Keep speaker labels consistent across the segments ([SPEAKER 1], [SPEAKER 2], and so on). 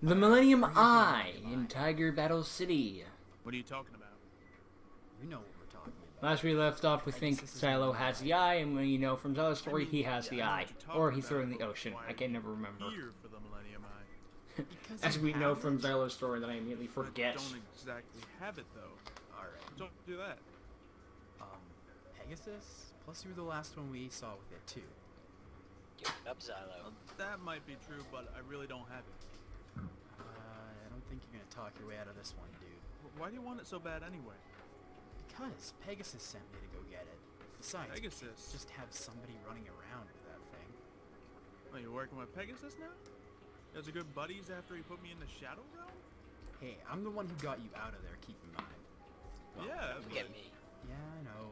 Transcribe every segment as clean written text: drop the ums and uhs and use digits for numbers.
[SPEAKER 1] The Millennium Eye in Tiger Battle City.
[SPEAKER 2] What are you talking about?
[SPEAKER 3] You know what we're talking about.
[SPEAKER 1] Last we left off, we think Silo has the eye, and you know from Silo's story, he has the eye. Or he threw it in the ocean. I can never remember.
[SPEAKER 2] Here for the Millennium Eye.
[SPEAKER 1] As we know from Silo's story that I immediately forget.
[SPEAKER 2] I don't exactly have it, though.
[SPEAKER 3] Alright.
[SPEAKER 2] Don't do that.
[SPEAKER 3] Pegasus? Plus you were the last one we saw with it, too.
[SPEAKER 4] Give it up, Silo.
[SPEAKER 2] Well, that might be true, but I really don't have it.
[SPEAKER 3] I don't think you're gonna talk your way out of this one, dude.
[SPEAKER 2] Why do you want it so bad anyway?
[SPEAKER 3] Because Pegasus sent me to go get it. Besides,
[SPEAKER 2] Pegasus?
[SPEAKER 3] just have somebody running around with that thing.
[SPEAKER 2] Are you working with Pegasus now? You guys are good buddies after he put me in the Shadow Realm?
[SPEAKER 3] Hey, I'm the one who got you out of there, keep in mind. Well,
[SPEAKER 2] yeah,
[SPEAKER 4] Get me.
[SPEAKER 3] Yeah, I know.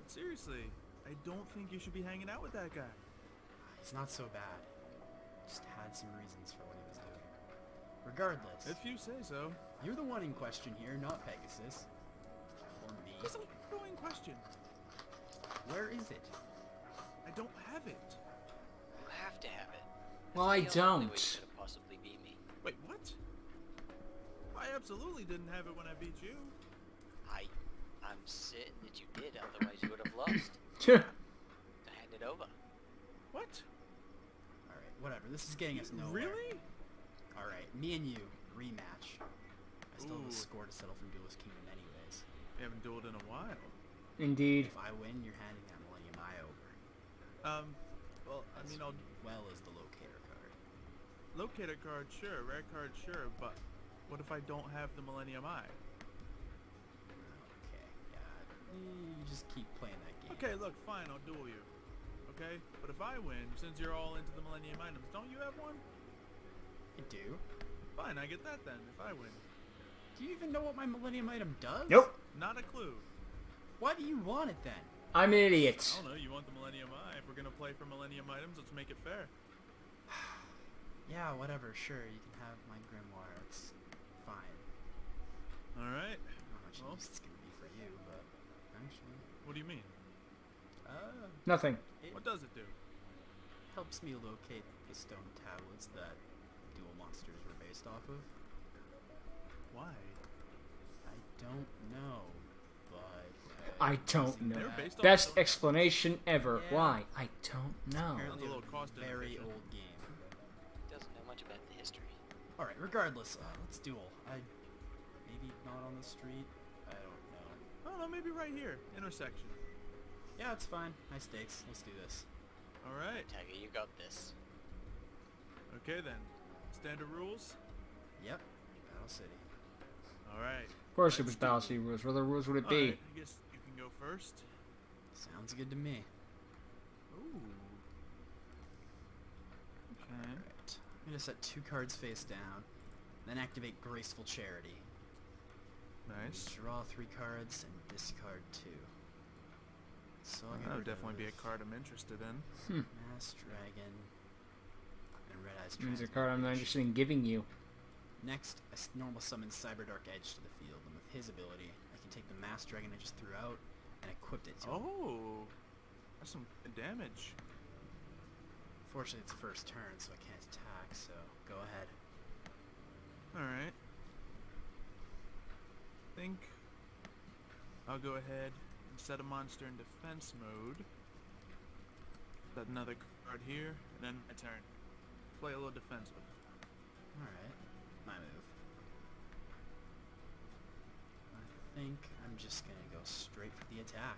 [SPEAKER 2] Seriously, I don't think you should be hanging out with that guy.
[SPEAKER 3] He's not so bad. Just had some reasons for what he was doing. Regardless,
[SPEAKER 2] If you say so.
[SPEAKER 3] you're the one in question here, not Pegasus. Or me.
[SPEAKER 2] That's a going question.
[SPEAKER 3] Where is it?
[SPEAKER 2] I don't have it.
[SPEAKER 4] You have to have it.
[SPEAKER 1] Well, I
[SPEAKER 4] That's the only way you
[SPEAKER 1] don't.
[SPEAKER 4] could have possibly beat me.
[SPEAKER 2] Wait, what? I absolutely didn't have it when I beat you.
[SPEAKER 4] I'm certain that you did, otherwise you would have lost.
[SPEAKER 1] Tch.
[SPEAKER 4] To hand it over.
[SPEAKER 2] What?
[SPEAKER 3] Alright, whatever. This is getting us nowhere.
[SPEAKER 2] Really?
[SPEAKER 3] Alright, me and you, rematch. I still have a
[SPEAKER 2] Ooh.
[SPEAKER 3] score to settle from Duelist Kingdom anyways.
[SPEAKER 2] We haven't dueled in a while.
[SPEAKER 1] Indeed.
[SPEAKER 3] If I win, you're handing that Millennium Eye over.
[SPEAKER 2] Well, I mean, I'll...
[SPEAKER 3] Well as the locator card.
[SPEAKER 2] Locator card, sure. Rare card, sure. But what if I don't have the Millennium Eye?
[SPEAKER 3] Okay, yeah. You just keep playing that game.
[SPEAKER 2] Okay, look, fine, I'll duel you. Okay? But if I win, since you're all into the Millennium items, don't you have one?
[SPEAKER 3] I do.
[SPEAKER 2] Fine, I get that then, if I win.
[SPEAKER 3] Do you even know what my Millennium item does?
[SPEAKER 1] Nope.
[SPEAKER 2] Not a clue.
[SPEAKER 3] Why do you want it then?
[SPEAKER 1] I'm an idiot.
[SPEAKER 2] I don't know, you want the Millennium Eye. If we're gonna play for Millennium items, let's make it fair.
[SPEAKER 3] Yeah, whatever, sure, you can have my grimoire. It's fine.
[SPEAKER 2] Alright.
[SPEAKER 3] I don't know how much
[SPEAKER 2] Well.
[SPEAKER 3] use it's gonna be for you, but actually,
[SPEAKER 2] What do you mean?
[SPEAKER 1] Nothing.
[SPEAKER 3] it
[SPEAKER 2] What does it do?
[SPEAKER 3] helps me locate the stone tablets that dual monsters were based off of.
[SPEAKER 2] Why?
[SPEAKER 3] I don't know, but
[SPEAKER 1] I don't
[SPEAKER 3] using
[SPEAKER 1] know.
[SPEAKER 2] They were
[SPEAKER 3] that-
[SPEAKER 2] based off
[SPEAKER 1] Best
[SPEAKER 2] of-
[SPEAKER 1] explanation ever.
[SPEAKER 3] Yeah.
[SPEAKER 1] Why? I don't know.
[SPEAKER 3] apparently
[SPEAKER 2] Sounds a little
[SPEAKER 3] a
[SPEAKER 2] cost
[SPEAKER 3] very
[SPEAKER 2] inefficient.
[SPEAKER 3] old game.
[SPEAKER 4] Doesn't know much about the history.
[SPEAKER 3] Alright, regardless, let's duel. Maybe not on the street. I don't know.
[SPEAKER 2] I don't know, maybe right here. Intersection.
[SPEAKER 3] Yeah, it's fine. High stakes. Let's do this.
[SPEAKER 2] Alright.
[SPEAKER 4] Tiger, you got this.
[SPEAKER 2] Okay then. Standard rules?
[SPEAKER 3] Yep. Battle City.
[SPEAKER 2] Alright.
[SPEAKER 1] Of course it was Battle City rules. What other rules would it be?
[SPEAKER 2] Alright, I guess you can go first.
[SPEAKER 3] Sounds good to me.
[SPEAKER 2] Ooh. Okay.
[SPEAKER 3] Alright. I'm gonna set 2 cards face down, then activate Graceful Charity.
[SPEAKER 2] Nice.
[SPEAKER 3] Draw 3 cards and discard 2. So I'll get
[SPEAKER 2] That would
[SPEAKER 3] rid
[SPEAKER 2] definitely be a
[SPEAKER 3] of
[SPEAKER 2] card I'm interested in.
[SPEAKER 3] Mass Dragon and Red Eyes
[SPEAKER 1] Means a
[SPEAKER 3] Transmog
[SPEAKER 1] card I'm not
[SPEAKER 3] Mage.
[SPEAKER 1] interested in giving you.
[SPEAKER 3] Next, I normal summon Cyberdark Edge to the field, and with his ability, I can take the Mass Dragon I just threw out and equip it to him.
[SPEAKER 2] Oh. That's some good damage.
[SPEAKER 3] Fortunately, it's first turn, so I can't attack, so go ahead.
[SPEAKER 2] Alright. Think I'll go ahead and set a monster in defense mode. Set another card here, and then my turn. Play a little defensive.
[SPEAKER 3] Alright, my move. I think I'm just gonna go straight for the attack.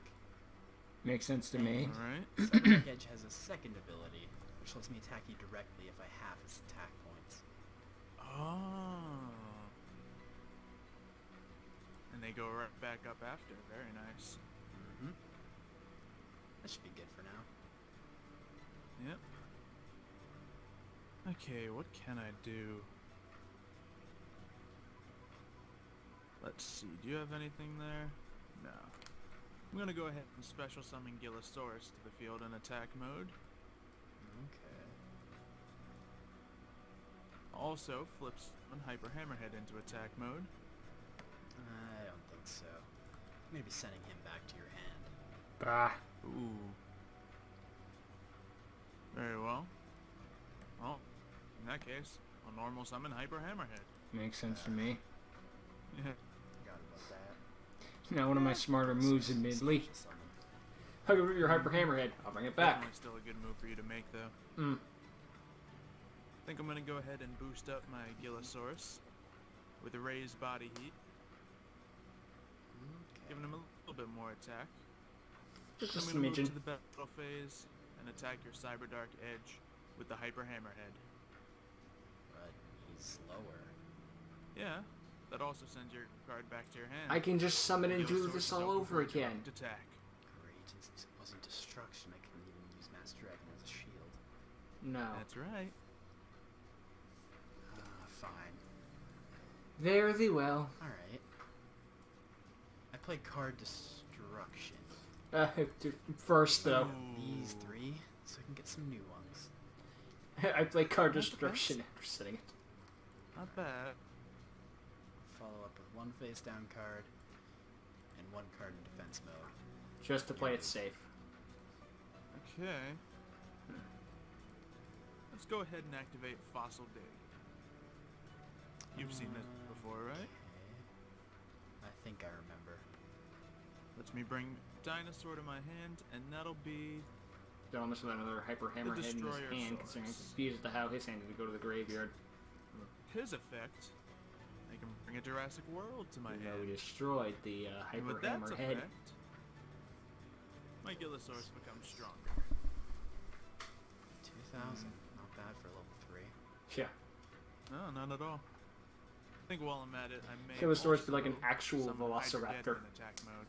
[SPEAKER 1] Makes sense to me.
[SPEAKER 2] Alright.
[SPEAKER 3] Cyberdark Edge has a second ability, which lets me attack you directly if I have his attack points.
[SPEAKER 2] Oh. And they go right back up after. Very nice.
[SPEAKER 3] Mm-hmm. That should be good for now.
[SPEAKER 2] Yep. Okay, what can I do? Let's see, do you have anything there? No. I'm gonna go ahead and special summon Gillosaurus to the field in attack mode.
[SPEAKER 3] Okay.
[SPEAKER 2] Also, flips summon Hyper Hammerhead into attack mode.
[SPEAKER 3] I don't think so. I'm gonna be sending him back to your hand.
[SPEAKER 1] Bah.
[SPEAKER 2] Ooh. Very well. Well, in that case, I'll normal summon Hyper Hammerhead.
[SPEAKER 1] Makes sense to me.
[SPEAKER 2] Yeah.
[SPEAKER 3] Forgot about that.
[SPEAKER 1] Now, one of my smarter moves, admittedly.
[SPEAKER 3] Special summon.
[SPEAKER 1] Hug over your Hyper Hammerhead. I'll bring it back.
[SPEAKER 2] Definitely still a good move for you to make, though.
[SPEAKER 1] Mm.
[SPEAKER 2] I think I'm gonna go ahead and boost up my Gillosaurus with a raised body heat, giving him a little bit more attack.
[SPEAKER 1] Just a
[SPEAKER 2] I'm gonna move
[SPEAKER 1] smidgen.
[SPEAKER 2] to the battle phase and attack your Cyber Dark Edge with the Hyper Hammerhead.
[SPEAKER 3] But he's lower.
[SPEAKER 2] Yeah, that also sends your card back to your hand.
[SPEAKER 1] I can just summon and do
[SPEAKER 2] Gillosaurus
[SPEAKER 1] this
[SPEAKER 2] is
[SPEAKER 1] all
[SPEAKER 2] open
[SPEAKER 1] over
[SPEAKER 2] for a
[SPEAKER 1] again.
[SPEAKER 2] direct attack.
[SPEAKER 3] Great, since it wasn't destruction, I couldn't even use Mass Dragon as a shield.
[SPEAKER 1] No.
[SPEAKER 2] That's right.
[SPEAKER 3] Fine.
[SPEAKER 1] Very well.
[SPEAKER 3] Alright. I play card destruction.
[SPEAKER 1] First, though.
[SPEAKER 3] These
[SPEAKER 2] Ooh.
[SPEAKER 3] 3, so I can get some new ones.
[SPEAKER 1] I play card
[SPEAKER 2] Not the
[SPEAKER 1] destruction after setting it.
[SPEAKER 2] Not bad.
[SPEAKER 3] Follow up with 1 face down card and 1 card in defense mode.
[SPEAKER 1] Just to play it safe.
[SPEAKER 2] Okay. Let's go ahead and activate Fossil Dig. You've seen this before, right?
[SPEAKER 3] Okay. I think I remember.
[SPEAKER 2] Lets me bring Dinosaur to my hand, and that'll be...
[SPEAKER 1] Almost with another Hyper Hammerhead in his
[SPEAKER 2] Destroyer
[SPEAKER 1] hand,
[SPEAKER 2] Saurus.
[SPEAKER 1] considering I'm confused as to how his hand did go to the graveyard.
[SPEAKER 2] his effect. I can bring a Jurassic World to my
[SPEAKER 1] Even though we
[SPEAKER 2] hand.
[SPEAKER 1] destroyed the
[SPEAKER 2] And
[SPEAKER 1] Hyper
[SPEAKER 2] with that
[SPEAKER 1] Hammerhead.
[SPEAKER 2] effect, my Gillosaurus becomes stronger.
[SPEAKER 3] 2,000. Not bad for level 3.
[SPEAKER 1] Yeah.
[SPEAKER 2] No, not at all. I think while I'm at it, I may
[SPEAKER 1] Gillosaurus be like an
[SPEAKER 2] also
[SPEAKER 1] actual
[SPEAKER 2] summon Hydrogeddon
[SPEAKER 1] Velociraptor.
[SPEAKER 2] in attack mode.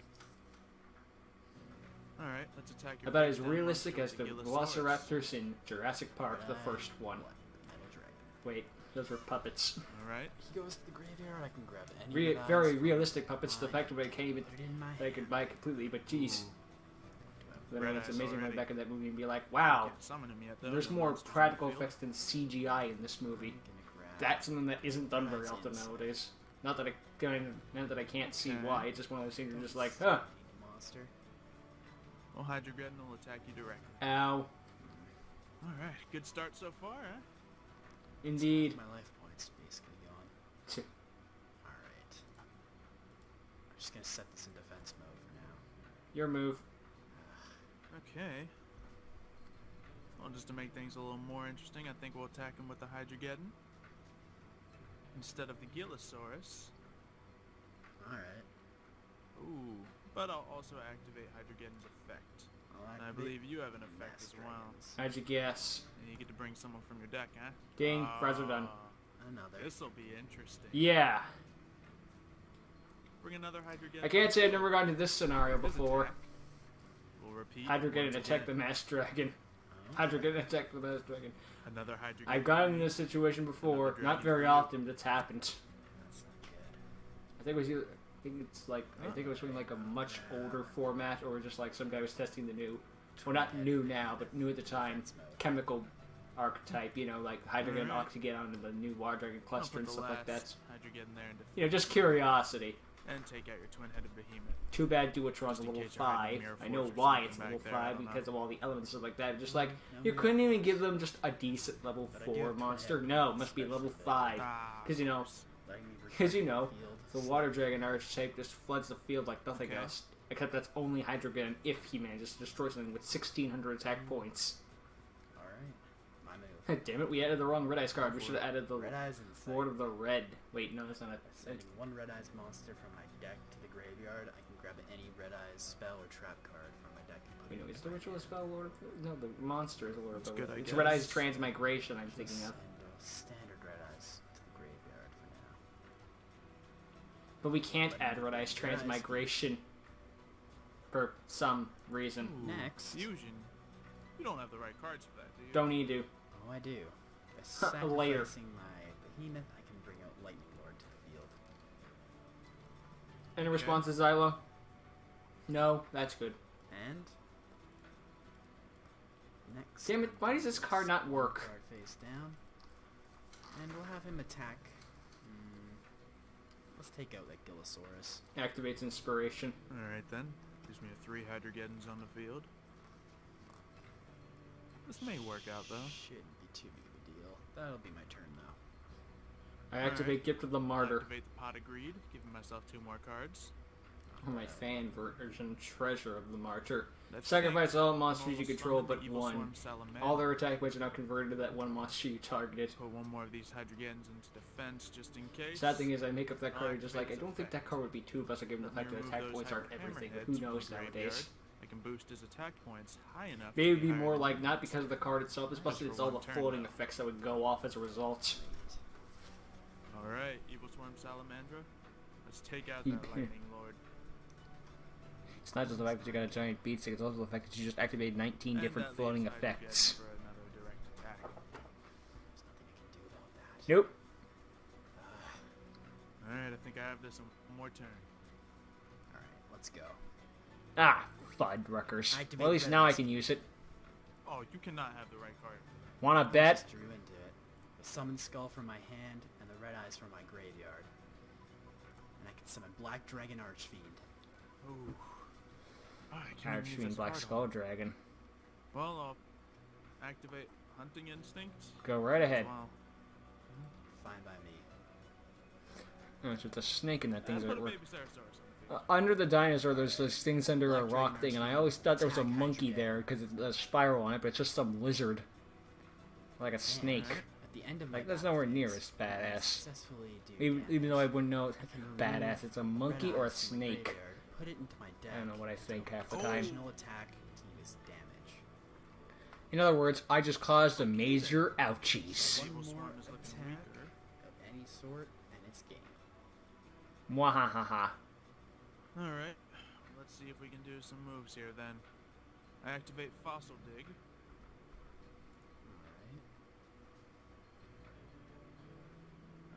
[SPEAKER 2] Alright, let's attack your
[SPEAKER 1] About as
[SPEAKER 2] face down
[SPEAKER 1] realistic
[SPEAKER 2] monster
[SPEAKER 1] as the
[SPEAKER 2] with Gillosaurus.
[SPEAKER 1] Velociraptors in Jurassic Park, the first one.
[SPEAKER 3] What? Metal Dragon.
[SPEAKER 1] Wait, those were puppets.
[SPEAKER 2] Alright.
[SPEAKER 3] He goes to the graveyard, I can grab any of
[SPEAKER 1] Very
[SPEAKER 3] those.
[SPEAKER 1] realistic puppets to the
[SPEAKER 3] I
[SPEAKER 1] fact
[SPEAKER 3] can
[SPEAKER 1] that I can't even
[SPEAKER 3] put it in my
[SPEAKER 1] that I could
[SPEAKER 3] hand.
[SPEAKER 1] buy completely, but geez. Then
[SPEAKER 2] Red
[SPEAKER 1] it's
[SPEAKER 2] eyes
[SPEAKER 1] amazing right
[SPEAKER 2] already.
[SPEAKER 1] back in that movie and be like, wow,
[SPEAKER 2] Can't summon him yet, though.
[SPEAKER 1] there's
[SPEAKER 2] No
[SPEAKER 1] more
[SPEAKER 2] monsters on the
[SPEAKER 1] practical
[SPEAKER 2] field.
[SPEAKER 1] effects than CGI in this movie.
[SPEAKER 3] I'm gonna grab
[SPEAKER 1] That's something that isn't done very
[SPEAKER 3] Red
[SPEAKER 1] often
[SPEAKER 3] eyes.
[SPEAKER 1] nowadays. Not that I can't see
[SPEAKER 2] Okay.
[SPEAKER 1] why. It's just one of those things you're just like, huh,
[SPEAKER 3] monster.
[SPEAKER 2] Well, Hydrogeddon will attack you directly.
[SPEAKER 1] ow.
[SPEAKER 2] Alright, good start so far, huh?
[SPEAKER 1] Indeed.
[SPEAKER 3] My life points basically gone.
[SPEAKER 1] Tch.
[SPEAKER 3] Alright. I'm just gonna set this in defense mode for now.
[SPEAKER 1] Your move.
[SPEAKER 2] Okay. Well, just to make things a little more interesting, I think we'll attack him with the Hydrogeddon instead of the Gillosaurus.
[SPEAKER 3] Alright.
[SPEAKER 2] Ooh, but I'll also activate Hydrogeddon's effect. And I believe you have an effect as well.
[SPEAKER 1] How'd you guess?
[SPEAKER 2] And you get to bring someone from your deck, huh?
[SPEAKER 1] Ding, fries are done.
[SPEAKER 3] Another.
[SPEAKER 2] This'll be interesting.
[SPEAKER 1] Yeah.
[SPEAKER 2] Bring another Hydrogeddon.
[SPEAKER 1] I can't say I've never gotten to this scenario
[SPEAKER 2] His
[SPEAKER 1] before.
[SPEAKER 2] attack will repeat.
[SPEAKER 1] Hydrogeddon
[SPEAKER 2] once
[SPEAKER 1] attack the
[SPEAKER 2] again.
[SPEAKER 1] Mass Dragon.
[SPEAKER 3] Oh,
[SPEAKER 1] Hydrogeddon attack the Mass Dragon.
[SPEAKER 2] Another Hydrogeddon.
[SPEAKER 1] I've gotten in this situation before.
[SPEAKER 2] Another
[SPEAKER 1] Not
[SPEAKER 2] dragon
[SPEAKER 1] very
[SPEAKER 2] for you.
[SPEAKER 1] often, but it's happened.
[SPEAKER 3] That's not good.
[SPEAKER 1] I think it was either, I think it was from like a much older format, or just like some guy was testing the new, well, not new now, but new at the time,
[SPEAKER 3] Defense mode.
[SPEAKER 1] chemical archetype. You know, like Hydrogen,
[SPEAKER 2] Alright.
[SPEAKER 1] Oxygen, and the new Water Dragon
[SPEAKER 2] I'll
[SPEAKER 1] cluster
[SPEAKER 2] put
[SPEAKER 1] and
[SPEAKER 2] the
[SPEAKER 1] stuff like that.
[SPEAKER 2] last Hydrogeddon there and
[SPEAKER 1] You know, just curiosity.
[SPEAKER 2] and take out your twin-headed behemoth.
[SPEAKER 1] Too bad Duotron's
[SPEAKER 2] Just
[SPEAKER 1] a
[SPEAKER 2] in
[SPEAKER 1] level
[SPEAKER 2] case you're hiding
[SPEAKER 1] 5.
[SPEAKER 2] Mirror
[SPEAKER 1] I know
[SPEAKER 2] Force or
[SPEAKER 1] why
[SPEAKER 2] something
[SPEAKER 1] it's
[SPEAKER 2] back
[SPEAKER 1] level
[SPEAKER 2] there, I
[SPEAKER 1] 5
[SPEAKER 2] don't know.
[SPEAKER 1] because of all the elements and stuff like that. Just like,
[SPEAKER 3] No,
[SPEAKER 1] you
[SPEAKER 3] no.
[SPEAKER 1] couldn't even give them just a decent level
[SPEAKER 3] But I do
[SPEAKER 1] 4
[SPEAKER 3] have
[SPEAKER 1] monster.
[SPEAKER 3] twin-headed
[SPEAKER 1] No, it must be level
[SPEAKER 3] special
[SPEAKER 1] 5.
[SPEAKER 2] Ah,
[SPEAKER 1] Because, you know,
[SPEAKER 3] Letting me
[SPEAKER 1] Because, you
[SPEAKER 3] return
[SPEAKER 1] know,
[SPEAKER 3] to the
[SPEAKER 1] the
[SPEAKER 3] field.
[SPEAKER 1] Water Dragon archetype just floods the field like nothing
[SPEAKER 2] Okay.
[SPEAKER 1] else. Except that's only Hydrogen if he manages to destroy something with 1,600 attack points.
[SPEAKER 3] Alright. My move.
[SPEAKER 1] Damn it, we added the wrong Red Eyes card. We should have added the
[SPEAKER 3] Red Eyes and
[SPEAKER 1] Lord
[SPEAKER 3] Sight.
[SPEAKER 1] of the Red. Wait, no, that's not
[SPEAKER 3] By
[SPEAKER 1] it.
[SPEAKER 3] sending one Red Eyes monster from my deck to the graveyard, I can grab any Red Eyes spell or trap card from my deck and put
[SPEAKER 1] Wait,
[SPEAKER 3] it
[SPEAKER 1] no,
[SPEAKER 3] in
[SPEAKER 1] is the
[SPEAKER 3] my
[SPEAKER 1] ritual
[SPEAKER 3] hand.
[SPEAKER 1] spell Lord of the... No, the monster is the Lord of
[SPEAKER 2] That's
[SPEAKER 1] the
[SPEAKER 2] good, I
[SPEAKER 1] Red. It's Red Eyes
[SPEAKER 2] guess.
[SPEAKER 1] Transmigration I'm thinking
[SPEAKER 3] Just
[SPEAKER 1] of.
[SPEAKER 3] send standard Red Eyes to the graveyard for now.
[SPEAKER 1] But we can't add Red Eyes
[SPEAKER 3] Red Eyes.
[SPEAKER 1] Transmigration. For some reason.
[SPEAKER 2] Ooh,
[SPEAKER 3] Next.
[SPEAKER 2] Fusion. You don't have the right cards for that, do you?
[SPEAKER 1] Don't need to.
[SPEAKER 3] Oh, I do. By
[SPEAKER 1] Later.
[SPEAKER 3] sacrificing my behemoth, I can bring out Lightning Lord to the field.
[SPEAKER 1] Any
[SPEAKER 2] Okay.
[SPEAKER 1] responses, Xylo? No? That's good.
[SPEAKER 3] And next.
[SPEAKER 1] Damn it, why does this card not work?
[SPEAKER 3] Card face down. And we'll have him attack. Let's take out that Gillosaurus.
[SPEAKER 1] Activates Inspiration.
[SPEAKER 2] Alright then. Gives me a 3 Hydrogeddons on the field. This may work out though.
[SPEAKER 3] Shouldn't be too big of a deal. That'll be my turn though.
[SPEAKER 1] I activate Gift of the Martyr.
[SPEAKER 2] Activate the Pot of Greed, giving myself 2 more cards.
[SPEAKER 1] Or my fan version, Treasure of the Martyr.
[SPEAKER 2] Let's
[SPEAKER 1] Sacrifice
[SPEAKER 2] think.
[SPEAKER 1] all monsters you
[SPEAKER 2] Normal
[SPEAKER 1] control
[SPEAKER 2] summon the
[SPEAKER 1] but
[SPEAKER 2] Evil
[SPEAKER 1] one.
[SPEAKER 2] Swarm Salamander.
[SPEAKER 1] All their attack points are now converted to that one monster you targeted.
[SPEAKER 2] Put 1 more of these Hydrogens into defense just in case.
[SPEAKER 1] Sad thing is, I make up that card just like, I
[SPEAKER 2] Activate
[SPEAKER 1] don't think that card would be 2 plus I give him the fact that
[SPEAKER 2] Remove
[SPEAKER 1] attack
[SPEAKER 2] those
[SPEAKER 1] points aren't
[SPEAKER 2] Hyper
[SPEAKER 1] everything, but
[SPEAKER 2] Hammerheads
[SPEAKER 1] who
[SPEAKER 2] from
[SPEAKER 1] knows
[SPEAKER 2] the
[SPEAKER 1] nowadays.
[SPEAKER 2] graveyard. I can boost his attack points high enough.
[SPEAKER 1] Maybe it'd
[SPEAKER 2] to
[SPEAKER 1] be
[SPEAKER 2] higher
[SPEAKER 1] more
[SPEAKER 2] than
[SPEAKER 1] like, not because of the card itself, it's plus
[SPEAKER 2] Just
[SPEAKER 1] it's
[SPEAKER 2] for
[SPEAKER 1] all the
[SPEAKER 2] one turn,
[SPEAKER 1] floating
[SPEAKER 2] though.
[SPEAKER 1] effects that would go off as a result.
[SPEAKER 2] Alright, Evil Swarm Salamandra. Let's take out
[SPEAKER 1] You-
[SPEAKER 2] that Lightning Lord.
[SPEAKER 1] It's not just the fact that you got a giant beat stick, it's also the fact that you just activated 19
[SPEAKER 2] And
[SPEAKER 1] different
[SPEAKER 2] that
[SPEAKER 1] floating
[SPEAKER 2] leaves Hydrogen
[SPEAKER 1] effects.
[SPEAKER 2] for another direct attack.
[SPEAKER 3] There's nothing I can do about that.
[SPEAKER 1] Nope.
[SPEAKER 2] Alright, I think I have this in 1 more turn.
[SPEAKER 3] Alright, let's go.
[SPEAKER 1] Ah, Fuddruckers.
[SPEAKER 3] Activate
[SPEAKER 1] Well, at least
[SPEAKER 3] red
[SPEAKER 1] now I
[SPEAKER 3] ice.
[SPEAKER 1] can use it.
[SPEAKER 2] Oh, you cannot have the right card.
[SPEAKER 1] Wanna
[SPEAKER 3] I
[SPEAKER 1] bet?
[SPEAKER 3] just drew into it. The Summon Skull from my hand and the Red Eyes from my graveyard. And I can summon Black Dragon Archfiend.
[SPEAKER 2] Ooh. Oh, I can't even use
[SPEAKER 1] Archfiend
[SPEAKER 2] this
[SPEAKER 1] Black
[SPEAKER 2] card
[SPEAKER 1] Skull
[SPEAKER 2] on.
[SPEAKER 1] Dragon.
[SPEAKER 2] Well, I'll activate Hunting Instinct.
[SPEAKER 1] Go right ahead.
[SPEAKER 2] Well,
[SPEAKER 3] Fine by me.
[SPEAKER 1] Oh, it's with the snake in that thing.
[SPEAKER 2] and
[SPEAKER 1] So
[SPEAKER 2] put
[SPEAKER 1] it
[SPEAKER 2] a
[SPEAKER 1] work.
[SPEAKER 2] baby Ceratosaurus on the field.
[SPEAKER 1] Under the dinosaur, there's those things under a
[SPEAKER 3] Black
[SPEAKER 1] rock
[SPEAKER 3] Dragon
[SPEAKER 1] thing, and I
[SPEAKER 3] Archfiend.
[SPEAKER 1] always thought there was a
[SPEAKER 3] Attack
[SPEAKER 1] monkey
[SPEAKER 3] Hydra
[SPEAKER 1] there because it's a spiral on it, but it's just some lizard. Like a snake.
[SPEAKER 2] Alright.
[SPEAKER 3] At the end of my
[SPEAKER 1] Like, that's
[SPEAKER 3] battle
[SPEAKER 1] nowhere near
[SPEAKER 3] phase,
[SPEAKER 1] as
[SPEAKER 3] I
[SPEAKER 1] badass.
[SPEAKER 3] successfully do
[SPEAKER 1] Even though I wouldn't know
[SPEAKER 3] I can remove
[SPEAKER 1] badass, it's a monkey
[SPEAKER 3] Red
[SPEAKER 1] or a
[SPEAKER 3] Eyes from my
[SPEAKER 1] snake.
[SPEAKER 3] graveyard, put it into my deck.
[SPEAKER 1] I don't know what I think half the
[SPEAKER 3] until
[SPEAKER 1] time.
[SPEAKER 3] Additional attack to use damage.
[SPEAKER 1] In other words, I just caused a major ouchies.
[SPEAKER 3] One
[SPEAKER 2] Evil
[SPEAKER 3] more
[SPEAKER 2] Swarm is looking
[SPEAKER 3] attack
[SPEAKER 2] weaker.
[SPEAKER 3] of any sort, and it's game.
[SPEAKER 1] Mwahahaha.
[SPEAKER 2] Alright. Let's see if we can do some moves here then. I activate Fossil Dig.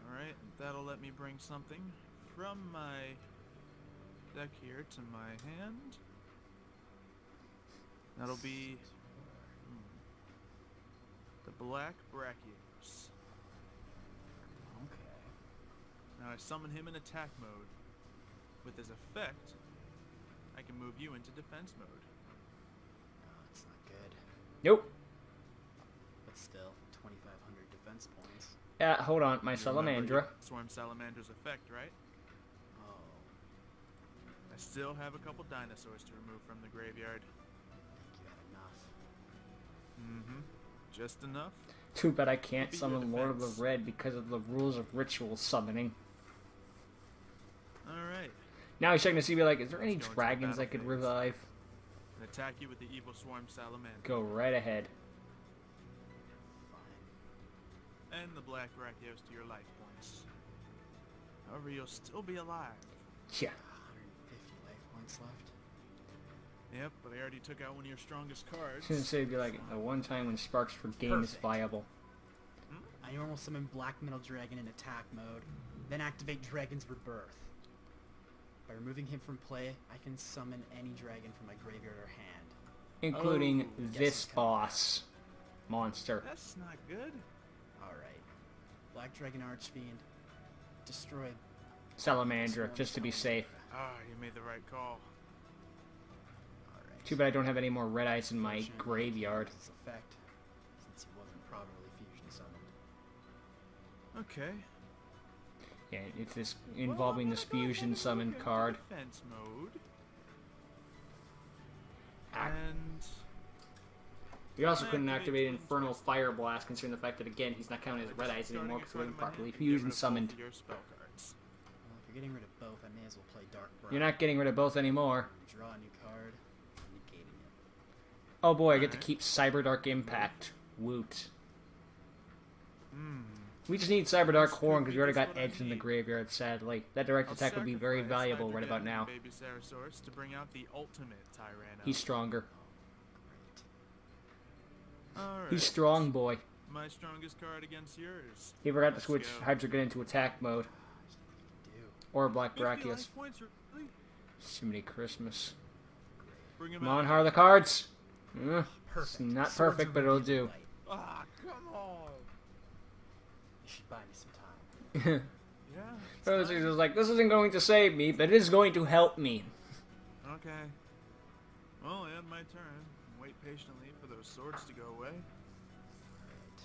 [SPEAKER 3] Alright.
[SPEAKER 2] Alright, that'll let me bring something from my deck here to my hand. That'll be the Black Brachios.
[SPEAKER 3] Okay.
[SPEAKER 2] Now I summon him in attack mode. With his effect, I can move you into defense mode.
[SPEAKER 3] Oh, it's not good.
[SPEAKER 1] Nope.
[SPEAKER 3] But still, 2,500 defense points.
[SPEAKER 1] Hold on, my
[SPEAKER 2] You remember
[SPEAKER 1] Salamandra.
[SPEAKER 2] Swarm Salamandra's effect, right?
[SPEAKER 3] Oh,
[SPEAKER 2] I still have a couple dinosaurs to remove from the graveyard.
[SPEAKER 3] I think you had enough.
[SPEAKER 2] Mm-hmm. Just enough.
[SPEAKER 1] Too bad I can't
[SPEAKER 2] Be your
[SPEAKER 1] summon Lord of
[SPEAKER 2] defense.
[SPEAKER 1] the Red because of the rules of ritual summoning.
[SPEAKER 2] Alright.
[SPEAKER 1] Now he's checking to see, be like, is there any
[SPEAKER 2] Let's go into the
[SPEAKER 1] dragons I
[SPEAKER 2] battle
[SPEAKER 1] could
[SPEAKER 2] phase.
[SPEAKER 1] revive?
[SPEAKER 2] And attack you with the Evil Swarm Salamander.
[SPEAKER 1] Go right ahead.
[SPEAKER 3] Fine.
[SPEAKER 2] And the Black Brachios to your life points. However, you'll still be alive.
[SPEAKER 1] Yeah.
[SPEAKER 3] 150 life points left.
[SPEAKER 2] Yep, but I already took out one of your strongest
[SPEAKER 1] I
[SPEAKER 2] cards.
[SPEAKER 1] was gonna say, it'd be like the one time when Sparks for game is
[SPEAKER 3] Perfect.
[SPEAKER 1] viable.
[SPEAKER 3] I normal summon Black Metal Dragon in attack mode, then activate Dragon's Rebirth. By removing him from play, I can summon any dragon from my graveyard or hand.
[SPEAKER 1] Including
[SPEAKER 3] Oh, guess
[SPEAKER 1] this
[SPEAKER 3] it's coming back.
[SPEAKER 1] boss monster.
[SPEAKER 2] That's not good.
[SPEAKER 3] Alright. Black Dragon Archfiend. Destroy
[SPEAKER 1] Salamandra,
[SPEAKER 3] Swarm
[SPEAKER 1] just to be safe.
[SPEAKER 3] Salamandra.
[SPEAKER 2] Ah, you made the right call.
[SPEAKER 3] Alright.
[SPEAKER 1] Too bad I don't have any more red ice in my
[SPEAKER 3] Fortunately,
[SPEAKER 1] graveyard.
[SPEAKER 3] his effect, since he wasn't properly fusion summoned.
[SPEAKER 2] Okay.
[SPEAKER 1] Yeah, it's this involving this fusion summon card.
[SPEAKER 2] Defense mode.
[SPEAKER 1] Ah.
[SPEAKER 2] And
[SPEAKER 1] We also couldn't
[SPEAKER 2] Activate
[SPEAKER 1] activate
[SPEAKER 2] Twin
[SPEAKER 1] Infernal
[SPEAKER 2] Twist.
[SPEAKER 1] Fire Blast, considering the fact that again he's not counted as red ice
[SPEAKER 2] starting
[SPEAKER 1] anymore
[SPEAKER 2] a
[SPEAKER 1] because he
[SPEAKER 2] card in
[SPEAKER 1] wasn't
[SPEAKER 2] my hand,
[SPEAKER 1] properly
[SPEAKER 2] you can get rid
[SPEAKER 1] fusion
[SPEAKER 2] of both
[SPEAKER 1] summoned.
[SPEAKER 2] of your spell cards.
[SPEAKER 3] Well, if you're getting rid of both, I may as well play Dark Brown.
[SPEAKER 1] You're not getting rid of both anymore.
[SPEAKER 3] Draw a new card, negating it.
[SPEAKER 1] Oh boy, I get to
[SPEAKER 2] Alright.
[SPEAKER 1] keep Cyber Dark Impact. Woot.
[SPEAKER 2] Hmm.
[SPEAKER 1] We just need Cyber Dark
[SPEAKER 2] This
[SPEAKER 1] Horn
[SPEAKER 2] could
[SPEAKER 1] because
[SPEAKER 2] be
[SPEAKER 1] we already
[SPEAKER 2] just
[SPEAKER 1] got
[SPEAKER 2] what I
[SPEAKER 1] Edge in the
[SPEAKER 2] need.
[SPEAKER 1] graveyard, sadly. That direct
[SPEAKER 2] I'll
[SPEAKER 1] attack would be very
[SPEAKER 2] sacrifice
[SPEAKER 1] valuable right
[SPEAKER 2] Hydrogen
[SPEAKER 1] about
[SPEAKER 2] and
[SPEAKER 1] now.
[SPEAKER 2] Baby Ceratosaurus to bring out the ultimate Tyranno.
[SPEAKER 1] He's stronger.
[SPEAKER 3] Great.
[SPEAKER 2] Alright.
[SPEAKER 1] He's strong, boy.
[SPEAKER 2] My strongest card against yours.
[SPEAKER 1] He forgot to
[SPEAKER 2] Let's
[SPEAKER 1] switch
[SPEAKER 2] go.
[SPEAKER 1] Hydreigon into attack mode.
[SPEAKER 3] Do.
[SPEAKER 1] Or Black
[SPEAKER 2] 50
[SPEAKER 1] Brachios.
[SPEAKER 2] life points, really?
[SPEAKER 1] Simony Christmas.
[SPEAKER 2] Bring him
[SPEAKER 1] Come
[SPEAKER 2] out.
[SPEAKER 1] on, how are the cards? It's
[SPEAKER 3] Perfect.
[SPEAKER 1] not
[SPEAKER 3] Swords
[SPEAKER 1] perfect,
[SPEAKER 3] of
[SPEAKER 1] but it'll
[SPEAKER 3] Revealing
[SPEAKER 1] do.
[SPEAKER 3] Light.
[SPEAKER 2] Ah, come on.
[SPEAKER 3] You should buy me some time.
[SPEAKER 2] Yeah. it's
[SPEAKER 1] Brothers
[SPEAKER 2] time.
[SPEAKER 1] was like, this isn't going to save me, but it is going to help me.
[SPEAKER 2] Okay. Well, end my turn. Wait patiently for those swords to go away.
[SPEAKER 3] Alright.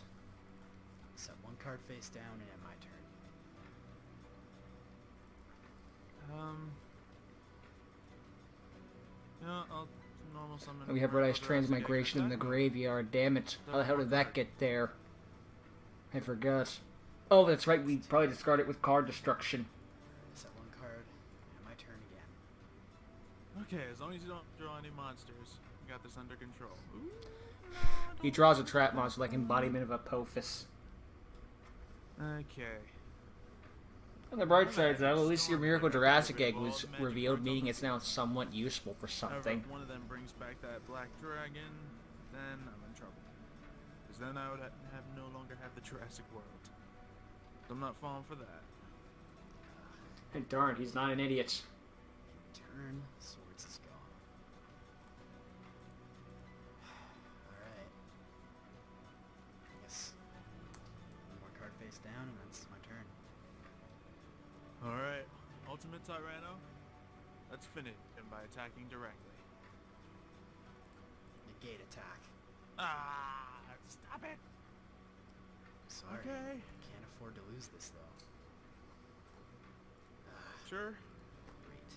[SPEAKER 3] Set one card face down and end my turn.
[SPEAKER 2] Yeah, I'll normal summon.
[SPEAKER 1] We have Red Eye's
[SPEAKER 2] Miracle Jurassic
[SPEAKER 1] transmigration in the
[SPEAKER 2] attack mode.
[SPEAKER 1] graveyard. Damn it! How the hell did that get there? I forgot. Oh, that's right. We probably discarded it with card destruction.
[SPEAKER 3] Set one card. And my turn again.
[SPEAKER 2] Okay, as long as you don't draw any monsters, you got this under control. Ooh,
[SPEAKER 1] He draws a trap monster like embodiment of Apophis.
[SPEAKER 2] okay.
[SPEAKER 1] On the bright side, though, at least your Miracle Jurassic Egg was revealed, meaning it's now somewhat useful for
[SPEAKER 2] However,
[SPEAKER 1] something.
[SPEAKER 2] if one of them brings back that black dragon, then I'm in trouble. Because then I would no longer have the Jurassic World. I'm not falling for that.
[SPEAKER 1] And darn, he's not an idiot.
[SPEAKER 3] Turn. Swords is gone. Alright. I guess one more card face down and that's my turn.
[SPEAKER 2] Alright, Ultimate Tyranno. Let's finish him by attacking directly.
[SPEAKER 3] Negate attack.
[SPEAKER 2] Ah, stop it!
[SPEAKER 3] Sorry.
[SPEAKER 2] Okay.
[SPEAKER 3] Can't afford to lose this though.
[SPEAKER 2] Sure.
[SPEAKER 3] Great.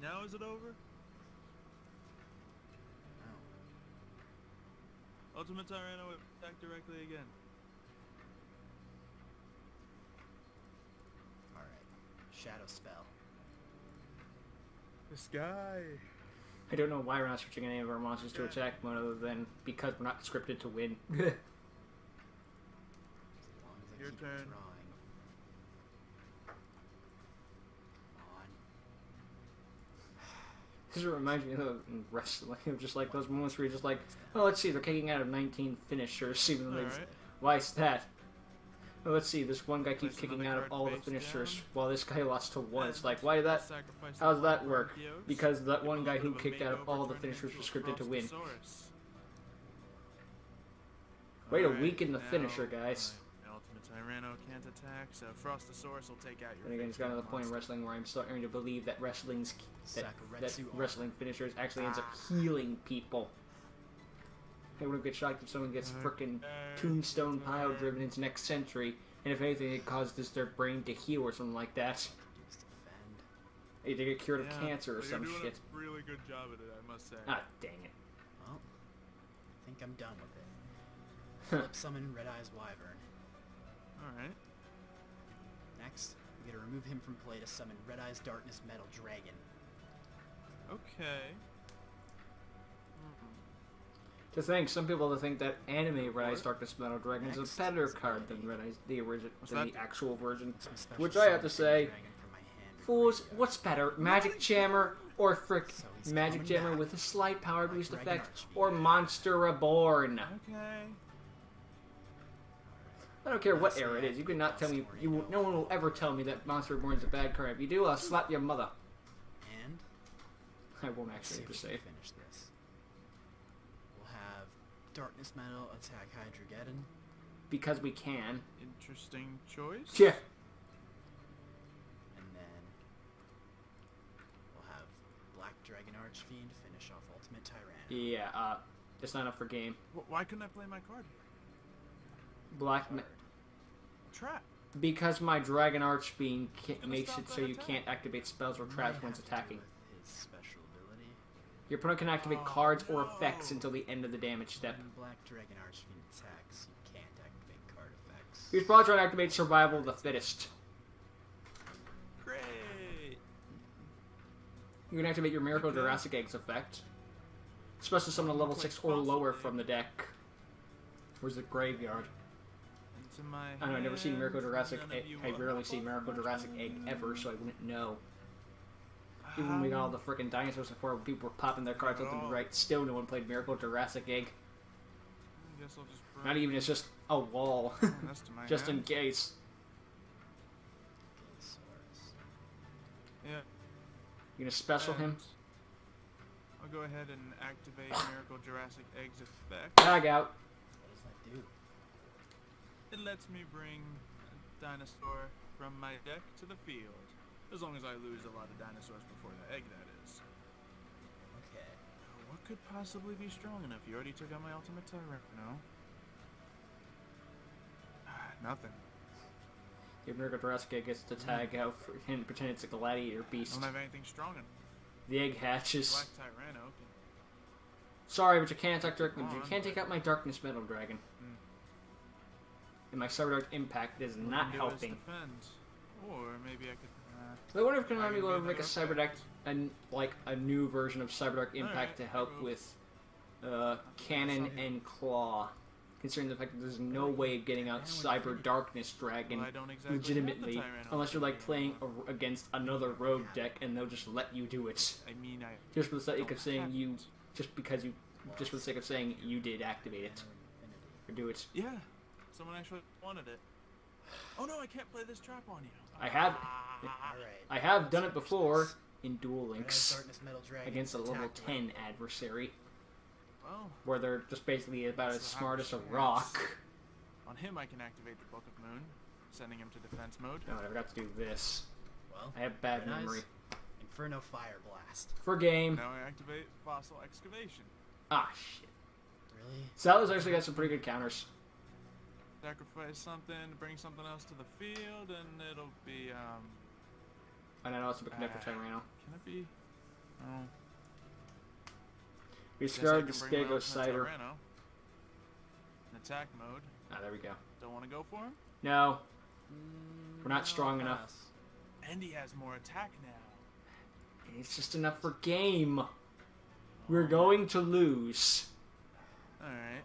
[SPEAKER 2] Now is it over?
[SPEAKER 3] Oh.
[SPEAKER 2] Ultimate Tyranno attack directly again.
[SPEAKER 3] Alright. Shadow spell.
[SPEAKER 2] This guy.
[SPEAKER 1] I don't know why we're not switching any of our monsters to attack mode other than because we're not scripted to win.
[SPEAKER 3] As long as I
[SPEAKER 2] Your
[SPEAKER 3] keep
[SPEAKER 2] turn.
[SPEAKER 3] drawing. On.
[SPEAKER 1] This reminds me of wrestling, just like those moments where you're just like, oh, let's see, they're kicking out of 19 finishers, even though they
[SPEAKER 2] Alright.
[SPEAKER 1] why is that? Oh, let's see, this one guy keeps
[SPEAKER 2] Place
[SPEAKER 1] kicking
[SPEAKER 2] another
[SPEAKER 1] out of
[SPEAKER 2] card
[SPEAKER 1] all the
[SPEAKER 2] face
[SPEAKER 1] finishers,
[SPEAKER 2] down.
[SPEAKER 1] while this guy lost to one. It's
[SPEAKER 2] And
[SPEAKER 1] like, why did that?
[SPEAKER 2] sacrifice
[SPEAKER 1] How does
[SPEAKER 2] the
[SPEAKER 1] that
[SPEAKER 2] black
[SPEAKER 1] work?
[SPEAKER 2] Archeos.
[SPEAKER 1] Because that one
[SPEAKER 2] Give a
[SPEAKER 1] guy
[SPEAKER 2] little
[SPEAKER 1] who
[SPEAKER 2] bit of a
[SPEAKER 1] kicked out of
[SPEAKER 2] makeover,
[SPEAKER 1] all the
[SPEAKER 2] turn it
[SPEAKER 1] finishers
[SPEAKER 2] into
[SPEAKER 1] was
[SPEAKER 2] a
[SPEAKER 1] scripted to win.
[SPEAKER 2] Frostosaurus.
[SPEAKER 1] Way to
[SPEAKER 2] Alright,
[SPEAKER 1] weaken the
[SPEAKER 2] now,
[SPEAKER 1] finisher, guys.
[SPEAKER 2] Ultimate Tyranno can't attack, so Frostosaurus will take out your.
[SPEAKER 1] And again, it's gotten to the point in
[SPEAKER 2] monster.
[SPEAKER 1] wrestling where I'm starting to believe that that
[SPEAKER 3] Sakaretsu
[SPEAKER 1] wrestling finishers actually ends up healing people. I wouldn't get shocked if someone gets frickin' tombstone pile driven into next century, and if anything, it causes their brain to heal or something like that.
[SPEAKER 3] Just defend.
[SPEAKER 1] Hey, they get cured of
[SPEAKER 2] Yeah,
[SPEAKER 1] cancer or
[SPEAKER 2] but
[SPEAKER 1] some
[SPEAKER 2] you're doing
[SPEAKER 1] shit.
[SPEAKER 2] a really good job at it, I must say.
[SPEAKER 1] Ah, dang it.
[SPEAKER 3] Well, I think I'm done with it. Flip summon Red Eye's Wyvern.
[SPEAKER 2] Alright.
[SPEAKER 3] Next, we gotta remove him from play to summon Red Eye's Darkness Metal Dragon.
[SPEAKER 2] Okay.
[SPEAKER 1] To think, some people think that anime Red Eye's Darkness Metal Dragon is a
[SPEAKER 3] Next,
[SPEAKER 1] better
[SPEAKER 3] it's
[SPEAKER 1] card
[SPEAKER 3] ability.
[SPEAKER 1] than Red Eye's, the original,
[SPEAKER 2] What's
[SPEAKER 1] than
[SPEAKER 2] that?
[SPEAKER 1] the actual version.
[SPEAKER 3] It's my special
[SPEAKER 1] Which I have
[SPEAKER 3] summon
[SPEAKER 1] to say,
[SPEAKER 3] dragon from my hand or
[SPEAKER 1] fools,
[SPEAKER 3] graveyard.
[SPEAKER 1] what's better, Magic Jammer or frick
[SPEAKER 3] So he's
[SPEAKER 1] Magic
[SPEAKER 3] coming
[SPEAKER 1] Jammer
[SPEAKER 3] back.
[SPEAKER 1] with a slight power
[SPEAKER 3] Like
[SPEAKER 1] boost
[SPEAKER 3] Dragon
[SPEAKER 1] effect,
[SPEAKER 3] Archfiend.
[SPEAKER 1] or Monster Reborn?
[SPEAKER 2] Okay.
[SPEAKER 1] I don't care what
[SPEAKER 3] Honestly,
[SPEAKER 1] era it is. You could not tell me.
[SPEAKER 3] Tornado.
[SPEAKER 1] No one will ever tell me that Monster Reborn is a bad card. If you do, I'll slap your mother.
[SPEAKER 3] And
[SPEAKER 1] I won't
[SPEAKER 3] let's see
[SPEAKER 1] actually
[SPEAKER 3] if
[SPEAKER 1] per
[SPEAKER 3] we
[SPEAKER 1] se.
[SPEAKER 3] can finish this. We'll have Darkness Metal attack Hydrogeddon.
[SPEAKER 1] Because we can.
[SPEAKER 2] Interesting choice.
[SPEAKER 1] Yeah.
[SPEAKER 3] And then we'll have Black Dragon Archfiend finish off Ultimate Tyranno.
[SPEAKER 1] Yeah, it's not up for game.
[SPEAKER 2] Why couldn't I play my card?
[SPEAKER 1] Black.
[SPEAKER 2] Trap.
[SPEAKER 1] Because my Dragon Archfiend
[SPEAKER 2] gonna
[SPEAKER 1] makes
[SPEAKER 2] stop
[SPEAKER 1] it so
[SPEAKER 2] that
[SPEAKER 1] you
[SPEAKER 2] attack.
[SPEAKER 1] can't activate spells or
[SPEAKER 3] Might
[SPEAKER 1] traps
[SPEAKER 3] have
[SPEAKER 1] when it's
[SPEAKER 3] to do
[SPEAKER 1] attacking.
[SPEAKER 3] with his special ability.
[SPEAKER 1] Your opponent can activate
[SPEAKER 2] Oh,
[SPEAKER 1] cards or effects
[SPEAKER 2] no.
[SPEAKER 1] until the end of the damage step.
[SPEAKER 3] When Black Dragon Archfiend attacks, you can't activate card effects.
[SPEAKER 1] He's probably trying to activate Survival of the Fittest.
[SPEAKER 2] Great.
[SPEAKER 1] You can activate your Miracle
[SPEAKER 2] Okay.
[SPEAKER 1] Jurassic Eggs effect. Special summon a level 6 or lower from the deck. Where's the graveyard?
[SPEAKER 2] Into my
[SPEAKER 1] I don't know, I've never seen Miracle
[SPEAKER 2] hands,
[SPEAKER 1] Jurassic
[SPEAKER 2] none of
[SPEAKER 1] Egg.
[SPEAKER 2] you
[SPEAKER 1] I
[SPEAKER 2] are
[SPEAKER 1] rarely see Miracle Jurassic Egg ever, so I wouldn't know. Even when we got all the frickin' dinosaurs before, people were popping their cards left and right, still no one played Miracle Jurassic Egg.
[SPEAKER 2] I guess I'll just
[SPEAKER 1] Not even, it's just a wall.
[SPEAKER 2] That's to my
[SPEAKER 1] Just in
[SPEAKER 2] hand.
[SPEAKER 1] case.
[SPEAKER 3] Gilsaurus.
[SPEAKER 2] Yeah.
[SPEAKER 1] You gonna special him?
[SPEAKER 2] and I'll go ahead and activate Miracle Jurassic Eggs effect.
[SPEAKER 1] Tag out.
[SPEAKER 3] What does that do?
[SPEAKER 2] It lets me bring a dinosaur from my deck to the field. As long as I lose a lot of dinosaurs before the egg, that is.
[SPEAKER 3] Okay.
[SPEAKER 2] What could possibly be strong enough? You already took out my Ultimate Tyranno. Nothing.
[SPEAKER 1] If Nergadreska gets to tag out for, and pretend it's a gladiator
[SPEAKER 2] I
[SPEAKER 1] beast.
[SPEAKER 2] don't have anything strong enough.
[SPEAKER 1] The egg hatches.
[SPEAKER 2] Black Tyranno. Okay.
[SPEAKER 1] Sorry, but you can't attack Dark. You
[SPEAKER 2] Come on,
[SPEAKER 1] can't take out my Darkness Metal Dragon.
[SPEAKER 2] Hmm.
[SPEAKER 1] And my Cyber Dark Impact is
[SPEAKER 2] What
[SPEAKER 1] not
[SPEAKER 2] I can do is
[SPEAKER 1] helping.
[SPEAKER 2] defend. Or maybe I could.
[SPEAKER 1] I wonder if
[SPEAKER 2] I
[SPEAKER 1] Konami
[SPEAKER 2] can
[SPEAKER 1] will
[SPEAKER 2] do
[SPEAKER 1] make a
[SPEAKER 2] another
[SPEAKER 1] Cyber Dark,
[SPEAKER 2] effect.
[SPEAKER 1] like a new version of Cyber Dark Impact
[SPEAKER 2] Alright,
[SPEAKER 1] to help
[SPEAKER 2] cool.
[SPEAKER 1] with Cannon and Claw. Considering the fact that there's no way of getting out Cyber Darkness Dragon
[SPEAKER 2] Well, I don't exactly
[SPEAKER 1] legitimately,
[SPEAKER 2] have the Tyranno
[SPEAKER 1] unless you're like playing
[SPEAKER 2] anymore.
[SPEAKER 1] against another rogue deck, and they'll just let you do it.
[SPEAKER 2] I mean, I
[SPEAKER 1] Just for the sake
[SPEAKER 2] don't
[SPEAKER 1] of saying
[SPEAKER 2] have
[SPEAKER 1] you,
[SPEAKER 2] it.
[SPEAKER 1] just for the sake of saying you did activate it or do it.
[SPEAKER 2] Yeah, someone actually wanted it. Oh no, I can't play this trap on you.
[SPEAKER 1] I have,
[SPEAKER 3] Alright.
[SPEAKER 1] I have done it before in Duel Links
[SPEAKER 3] Darkness Metal Dragon
[SPEAKER 1] against a level
[SPEAKER 3] attack
[SPEAKER 1] 10 adversary,
[SPEAKER 2] Well,
[SPEAKER 1] where they're just basically about as
[SPEAKER 2] That's
[SPEAKER 1] smart as a
[SPEAKER 2] how it
[SPEAKER 1] rock.
[SPEAKER 2] on him I can activate the Book of Moon, sending him to defense mode.
[SPEAKER 1] No, I forgot to do this.
[SPEAKER 3] Well,
[SPEAKER 1] I have bad
[SPEAKER 3] very nice.
[SPEAKER 1] memory.
[SPEAKER 3] Inferno Fire Blast.
[SPEAKER 1] For game.
[SPEAKER 2] Now I activate Fossil Excavation.
[SPEAKER 1] Ah, shit.
[SPEAKER 3] Really?
[SPEAKER 1] Sal's actually got some pretty good counters.
[SPEAKER 2] Sacrifice something, bring something else to the field, and it'll be,
[SPEAKER 1] And then also connect for Tyranno.
[SPEAKER 2] can it be? Oh.
[SPEAKER 1] We
[SPEAKER 2] Guess I
[SPEAKER 1] scarred the
[SPEAKER 2] can bring my
[SPEAKER 1] Stego
[SPEAKER 2] ultimate
[SPEAKER 1] Cyber.
[SPEAKER 2] Tyranno in attack mode.
[SPEAKER 1] Ah, there we go.
[SPEAKER 2] Don't want to go for him?
[SPEAKER 1] No,
[SPEAKER 3] Mm,
[SPEAKER 1] We're not
[SPEAKER 3] no,
[SPEAKER 1] strong
[SPEAKER 3] I'll
[SPEAKER 1] enough.
[SPEAKER 3] pass.
[SPEAKER 2] And he has more attack now.
[SPEAKER 1] it's just enough for game. We're going to lose.
[SPEAKER 2] Alright.